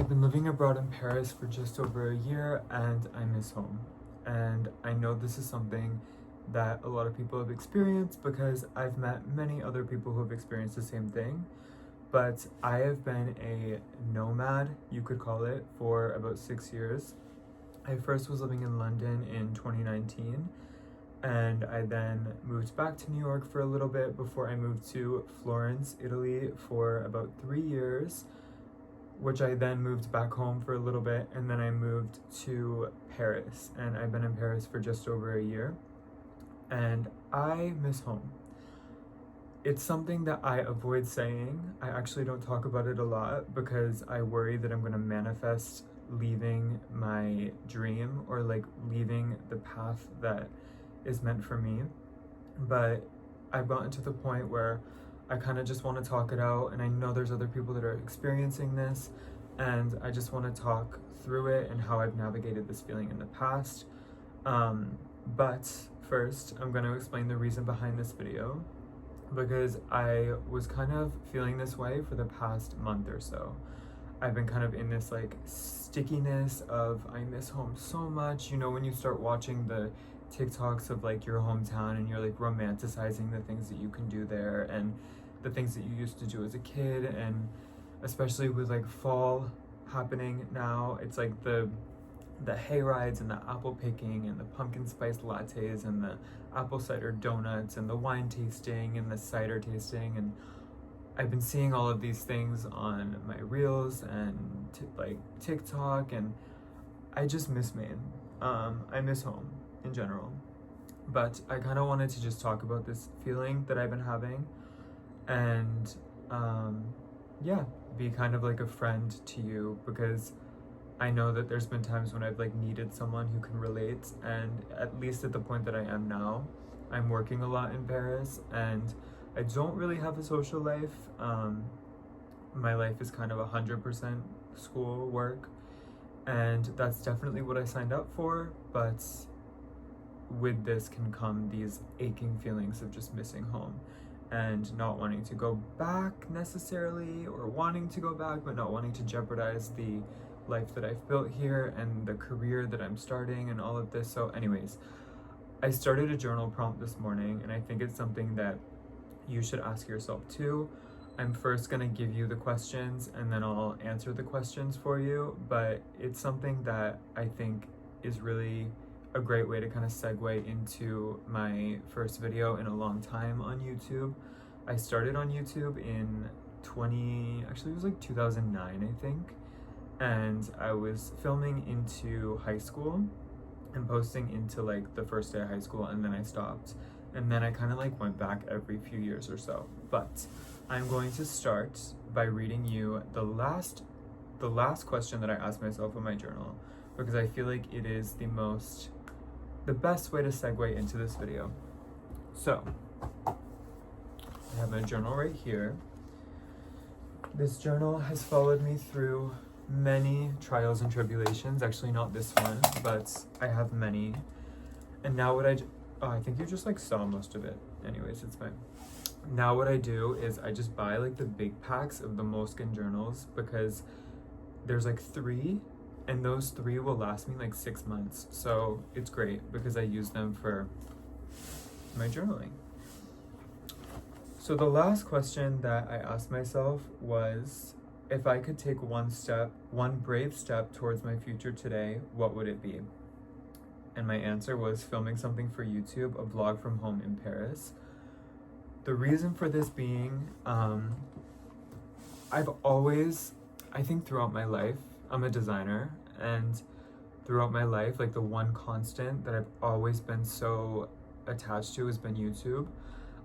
I've been living abroad in Paris for just over a year and I miss home. And I know this is something that a lot of people have experienced because I've met many other people who have experienced the same thing. But I have been a nomad, you could call it, for about 6 years. I first was living in London in 2019, and I then moved back to New York for a little bit before I moved to Florence, Italy for about 3 years, which I then moved back home for a little bit, and then I moved to Paris, and I've been in Paris for just over a year, and I miss home. It's something that I avoid saying. I actually don't talk about it a lot because I worry that I'm going to manifest leaving my dream or like leaving the path that is meant for me. But I've gotten to the point where I kind of just want to talk it out, and I know there's other people that are experiencing this, and I just want to talk through it and how I've navigated this feeling in the past. But first, I'm going to explain the reason behind this video, because I was kind of feeling this way for the past month or so. I've been kind of in this like stickiness of I miss home so much. You know, when you start watching the TikToks of like your hometown and you're like romanticizing the things that you can do there and the things that you used to do as a kid, and especially with like fall happening now, it's like the hay rides and the apple picking and the pumpkin spice lattes and the apple cider donuts and the wine tasting and the cider tasting, and I've been seeing all of these things on my reels and like TikTok, and I just miss Maine. I miss home in general, but I kind of wanted to just talk about this feeling that I've been having, and yeah, be kind of like a friend to you, because I know that there's been times when I've like needed someone who can relate, and at least at the point that I am now, I'm working a lot in Paris and I don't really have a social life. My life is kind of 100% school work, and that's definitely what I signed up for, but with this can come these aching feelings of just missing home and not wanting to go back necessarily, or wanting to go back but not wanting to jeopardize the life that I've built here and the career that I'm starting and all of this. So anyways, I started a journal prompt this morning, and I think it's something that you should ask yourself too. I'm first going to give you the questions and then I'll answer the questions for you, but it's something that I think is really a great way to kind of segue into my first video in a long time on YouTube. I started on YouTube in it was like 2009, I think, and I was filming into high school and posting into like the first day of high school, and then I stopped, and then I kind of like went back every few years or so. But I'm going to start by reading you the last question that I asked myself in my journal, because I feel like it is the best way to segue into this video. So I have my journal right here. This journal has followed me through many trials and tribulations. Actually, not this one, but I have many. And now I think you just like saw most of it. Anyways, it's fine. Now what I do is I just buy like the big packs of the Moleskine journals, because there's like 3, and those 3 will last me like 6 months. So it's great because I use them for my journaling. So the last question that I asked myself was, if I could take one brave step towards my future today, what would it be? And my answer was filming something for YouTube, a vlog from home in Paris. The reason for this being, I think throughout my life, I'm a designer, and throughout my life, like the one constant that I've always been so attached to has been YouTube.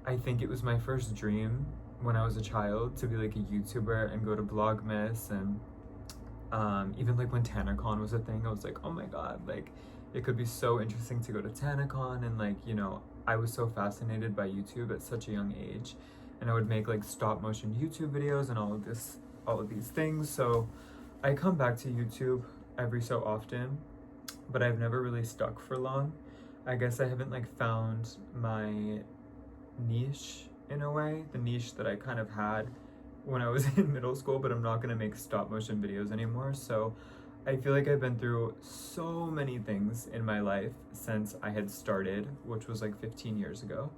I think it was my first dream when I was a child to be like a YouTuber and go to Vlogmas, and even like when TanaCon was a thing, I was like, oh my god, like it could be so interesting to go to TanaCon, and like, you know, I was so fascinated by YouTube at such a young age, and I would make like stop motion YouTube videos and all of these things. So I come back to YouTube every so often, but I've never really stuck for long. I guess I haven't like found my niche in a way, the niche that I kind of had when I was in middle school, but I'm not gonna make stop motion videos anymore. So I feel like I've been through so many things in my life since I had started, which was like 15 years ago.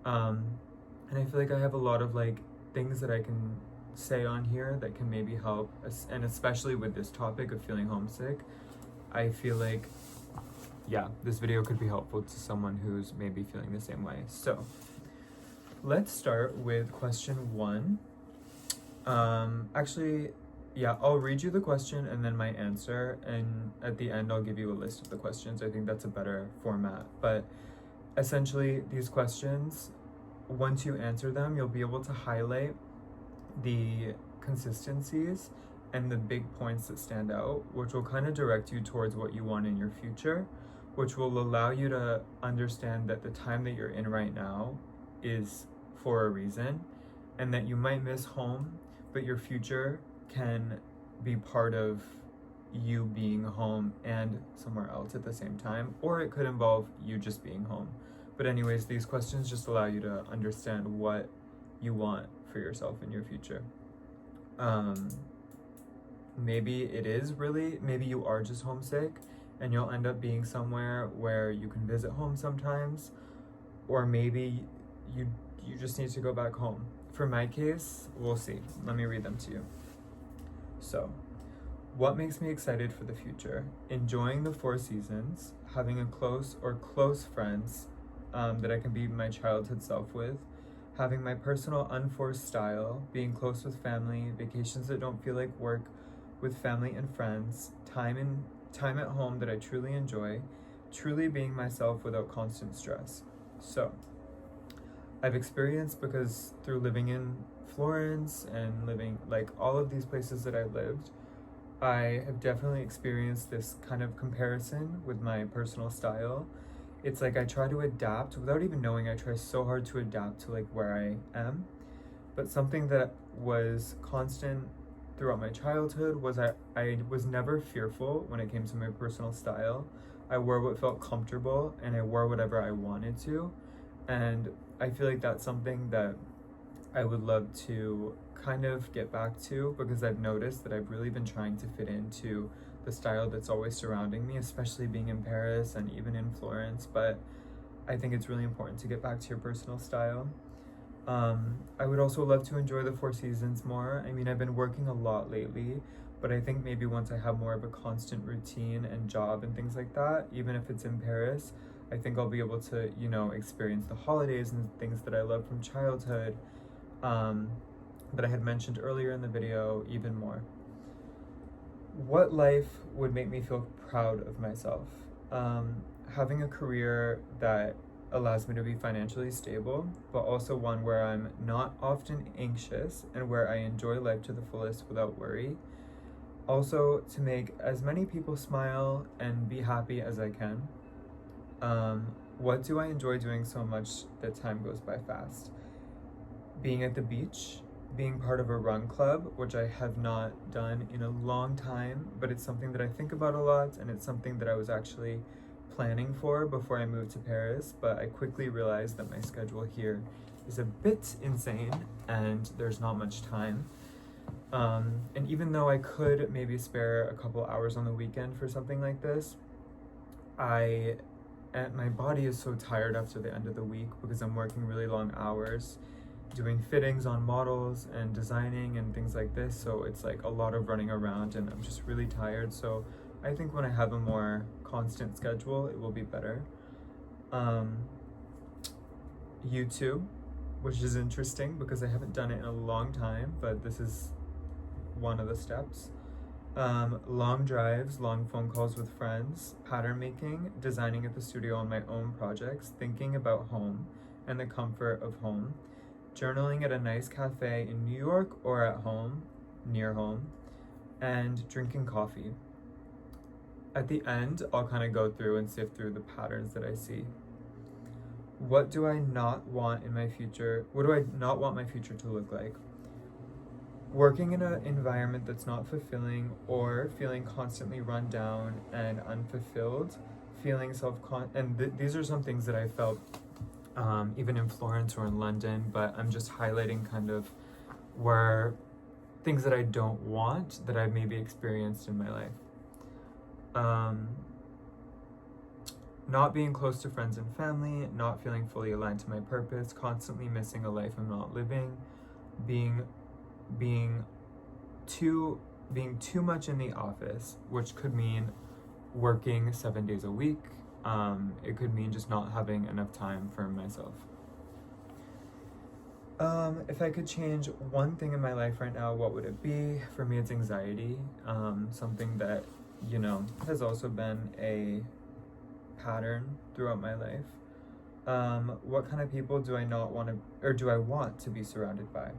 And I feel like I have a lot of like things that I can say on here that can maybe help, and especially with this topic of feeling homesick, I feel like, yeah, this video could be helpful to someone who's maybe feeling the same way. So let's start with question 1. Actually, yeah, I'll read you the question and then my answer, and at the end I'll give you a list of the questions. I think that's a better format. But essentially, these questions, once you answer them, you'll be able to highlight the consistencies and the big points that stand out, which will kind of direct you towards what you want in your future, which will allow you to understand that the time that you're in right now is for a reason, and that you might miss home, but your future can be part of you being home and somewhere else at the same time, or it could involve you just being home. But anyways, these questions just allow you to understand what you want for yourself in your future. Maybe it is really, maybe you are just homesick and you'll end up being somewhere where you can visit home sometimes, or maybe you just need to go back home. For my case, we'll see. Let me read them to you. So, what makes me excited for the future? Enjoying the 4 seasons, having a close or close friends that I can be my childhood self with, having my personal unforced style, being close with family, vacations that don't feel like work with family and friends, time at home that I truly enjoy, truly being myself without constant stress. So, I've experienced, because through living in Florence and living like all of these places that I've lived, I have definitely experienced this kind of comparison with my personal style. It's like I try to adapt without even knowing. I try so hard to adapt to like where I am. But something that was constant throughout my childhood was I was never fearful when it came to my personal style. I wore what felt comfortable and I wore whatever I wanted to. And I feel like that's something that I would love to kind of get back to, because I've noticed that I've really been trying to fit into the style that's always surrounding me, especially being in Paris and even in Florence. But I think it's really important to get back to your personal style. I would also love to enjoy the 4 seasons more. I mean, I've been working a lot lately, but I think maybe once I have more of a constant routine and job and things like that, even if it's in Paris, I think I'll be able to, experience the holidays and things that I love from childhood, that I had mentioned earlier in the video, even more. What life would make me feel proud of myself? Having a career that allows me to be financially stable, but also one where I'm not often anxious and where I enjoy life to the fullest without worry. Also, to make as many people smile and be happy as I can. What do I enjoy doing so much that time goes by fast? Being at the beach, being part of a run club, which I have not done in a long time, but it's something that I think about a lot, and it's something that I was actually planning for before I moved to Paris, but I quickly realized that my schedule here is a bit insane and there's not much time. And even though I could maybe spare a couple hours on the weekend for something like this, my body is so tired after the end of the week because I'm working really long hours doing fittings on models and designing and things like this. So it's like a lot of running around and I'm just really tired. So I think when I have a more constant schedule, it will be better. YouTube, which is interesting because I haven't done it in a long time, but this is one of the steps. Long drives, long phone calls with friends, pattern making, designing at the studio on my own projects, thinking about home and the comfort of home, journaling at a nice cafe in New York or at home, near home, and drinking coffee. At the end, I'll kind of go through and sift through the patterns that I see. What do I not want in my future? What do I not want my future to look like? Working in an environment that's not fulfilling, or feeling constantly run down and unfulfilled, feeling these are some things that I felt even in Florence or in London, but I'm just highlighting kind of were things that I don't want that I've maybe experienced in my life. Not being close to friends and family, not feeling fully aligned to my purpose, constantly missing a life I'm not living, being being too much in the office, which could mean working 7 days a week. It could mean just not having enough time for myself. If I could change one thing in my life right now, what would it be? For me, it's anxiety. Something that, has also been a pattern throughout my life. What kind of people do I not want to, or do I want to be surrounded by?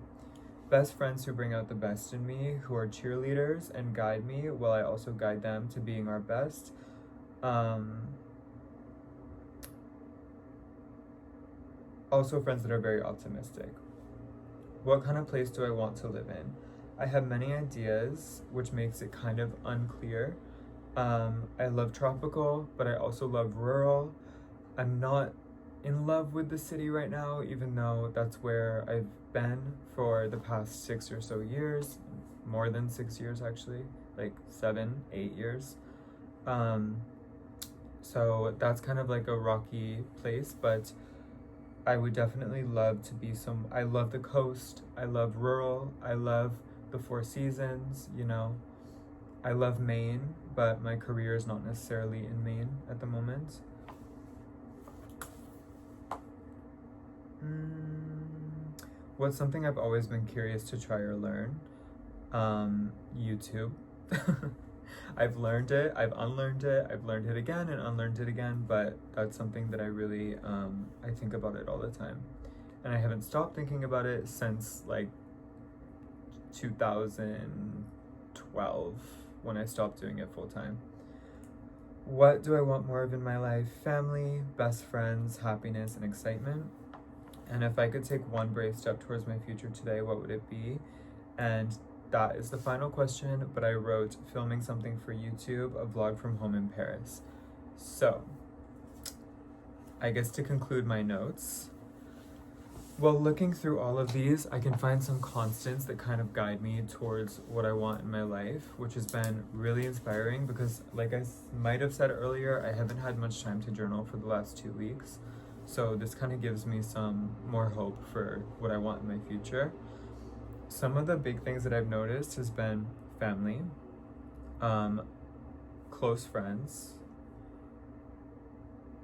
Best friends who bring out the best in me, who are cheerleaders and guide me while I also guide them to being our best. Also friends that are very optimistic. What kind of place do I want to live in? I have many ideas, which makes it kind of unclear. I love tropical, but I also love rural. I'm not in love with the city right now, even though that's where I've been for the past 6 or so years. More than 6 years, actually, like 7, 8 years. So that's kind of like a rocky place, but I would definitely love to be I love the coast, I love rural, I love the Four Seasons, I love Maine, but my career is not necessarily in Maine at the moment. What's something I've always been curious to try or learn? YouTube. I've learned it, I've unlearned it, I've learned it again and unlearned it again, but that's something that I really, I think about it all the time. And I haven't stopped thinking about it since like 2012, when I stopped doing it full time. What do I want more of in my life? Family, best friends, happiness, and excitement. And if I could take one brave step towards my future today, what would it be? And that is the final question, but I wrote filming something for YouTube, a vlog from home in Paris. So, I guess to conclude my notes, well, looking through all of these, I can find some constants that kind of guide me towards what I want in my life, which has been really inspiring because, like I might have said earlier, I haven't had much time to journal for the last 2 weeks. So this kind of gives me some more hope for what I want in my future. Some of the big things that I've noticed has been family, close friends,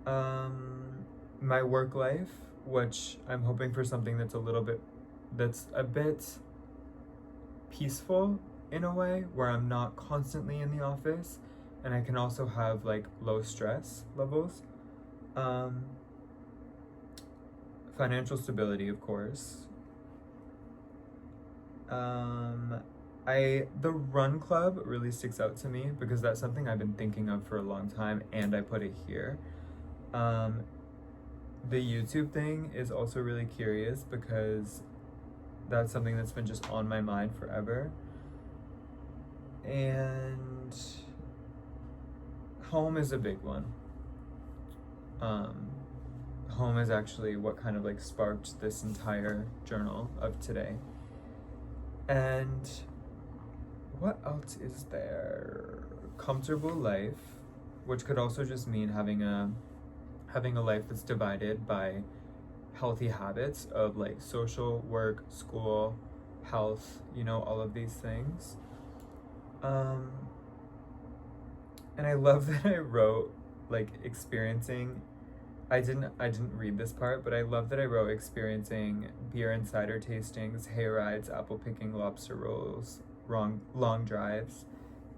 my work life, which I'm hoping for something that's a bit peaceful in a way, where I'm not constantly in the office and I can also have like low stress levels. Financial stability, of course. The run club really sticks out to me because that's something I've been thinking of for a long time, and I put it here. The YouTube thing is also really curious because that's something that's been just on my mind forever. And home is a big one. Home is actually what kind of like sparked this entire journal of today. And what else is there? Comfortable life, which could also just mean having a life that's divided by healthy habits of like social, work, school, health, all of these things. And I love that I wrote like experiencing, I didn't read this part, but I love that I wrote experiencing beer and cider tastings, hay rides, apple picking, lobster rolls, long drives.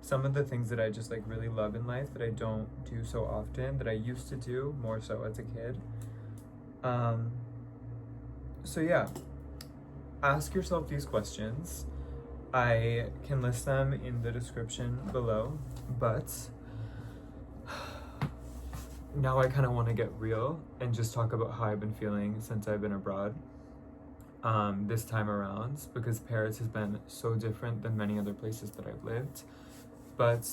Some of the things that I just like really love in life that I don't do so often, that I used to do more so as a kid. So yeah, ask yourself these questions. I can list them in the description below, but now I kind of want to get real and just talk about how I've been feeling since I've been abroad this time around, because Paris has been so different than many other places that I've lived. But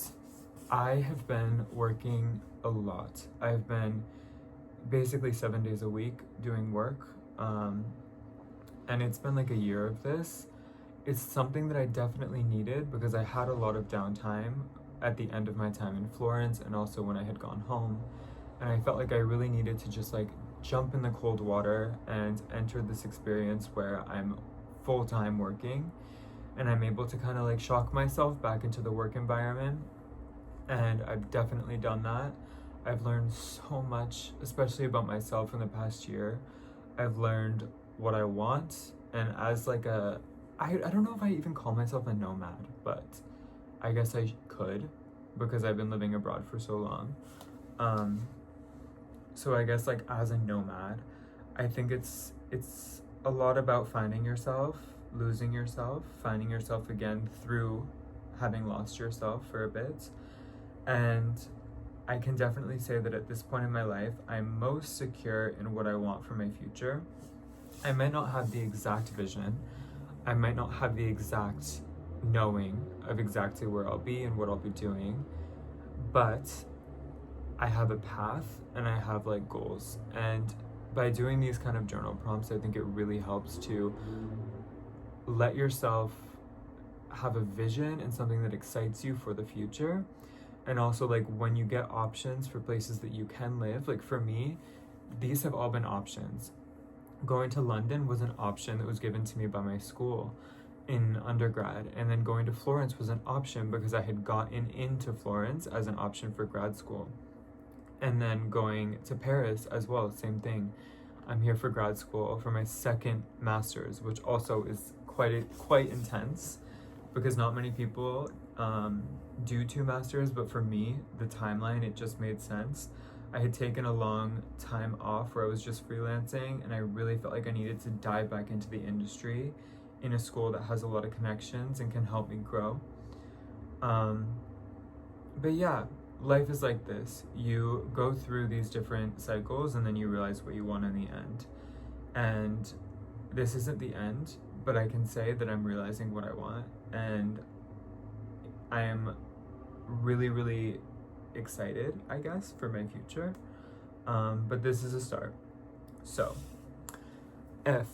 I have been working a lot. I've been basically 7 days a week doing work, and it's been like a year of this, it's something that I definitely needed because I had a lot of downtime at the end of my time in Florence and also when I had gone home. And I felt like I really needed to just like jump in the cold water and enter this experience where I'm full time working and I'm able to kind of like shock myself back into the work environment. And I've definitely done that. I've learned so much, especially about myself in the past year. I've learned what I want, and as like I don't know if I even call myself a nomad, but I guess I could because I've been living abroad for so long. So I guess like as a nomad, I think it's a lot about finding yourself, losing yourself, finding yourself again through having lost yourself for a bit. And I can definitely say that at this point in my life, I'm most secure in what I want for my future. I might not have the exact vision. I might not have the exact knowing of exactly where I'll be and what I'll be doing, but I have a path and I have like goals. And by doing these kind of journal prompts, I think it really helps to let yourself have a vision and something that excites you for the future. And also like when you get options for places that you can live, like for me, these have all been options. Going to London was an option that was given to me by my school in undergrad, and then going to Florence was an option because I had gotten into Florence as an option for grad school. And then going to Paris as well, same thing. I'm here for grad school for my second master's, which also is quite intense because not many people do 2 masters, but for me, the timeline, it just made sense. I had taken a long time off where I was just freelancing, and I really felt like I needed to dive back into the industry in a school that has a lot of connections and can help me grow. But yeah, life is like this. You go through these different cycles and then you realize what you want in the end. And this isn't the end, but I can say that I'm realizing what I want, and I am really, really excited, I guess, for my future. But this is a start. So, if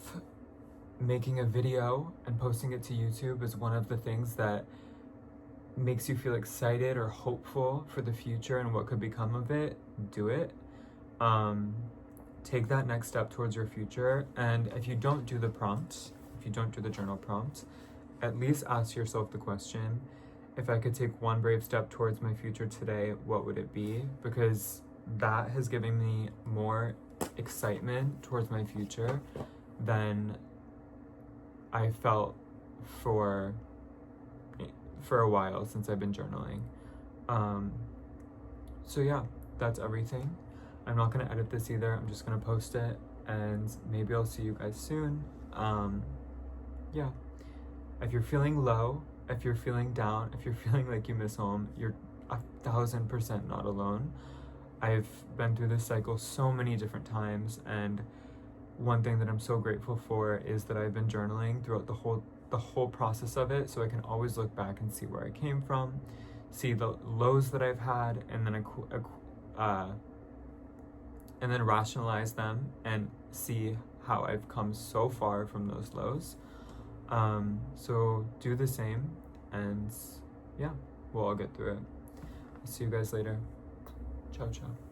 making a video and posting it to YouTube is one of the things that makes you feel excited or hopeful for the future and what could become of it, do it. Take that next step towards your future. And if you don't do the prompts, if you don't do the journal prompts, at least ask yourself the question, if I could take one brave step towards my future today, what would it be? Because that has given me more excitement towards my future than I felt for a while since I've been journaling. So yeah, that's everything. I'm not gonna edit this either. I'm just gonna post it, and maybe I'll see you guys soon. Yeah. If you're feeling low, if you're feeling down, if you're feeling like you miss home, you're 1,000% not alone. I've been through this cycle so many different times, and one thing that I'm so grateful for is that I've been journaling throughout the whole process of it, so I can always look back and see where I came from, see the lows that I've had, and then rationalize them and see how I've come so far from those lows. So do the same, and yeah, we'll all get through it. I'll see you guys later. Ciao, ciao.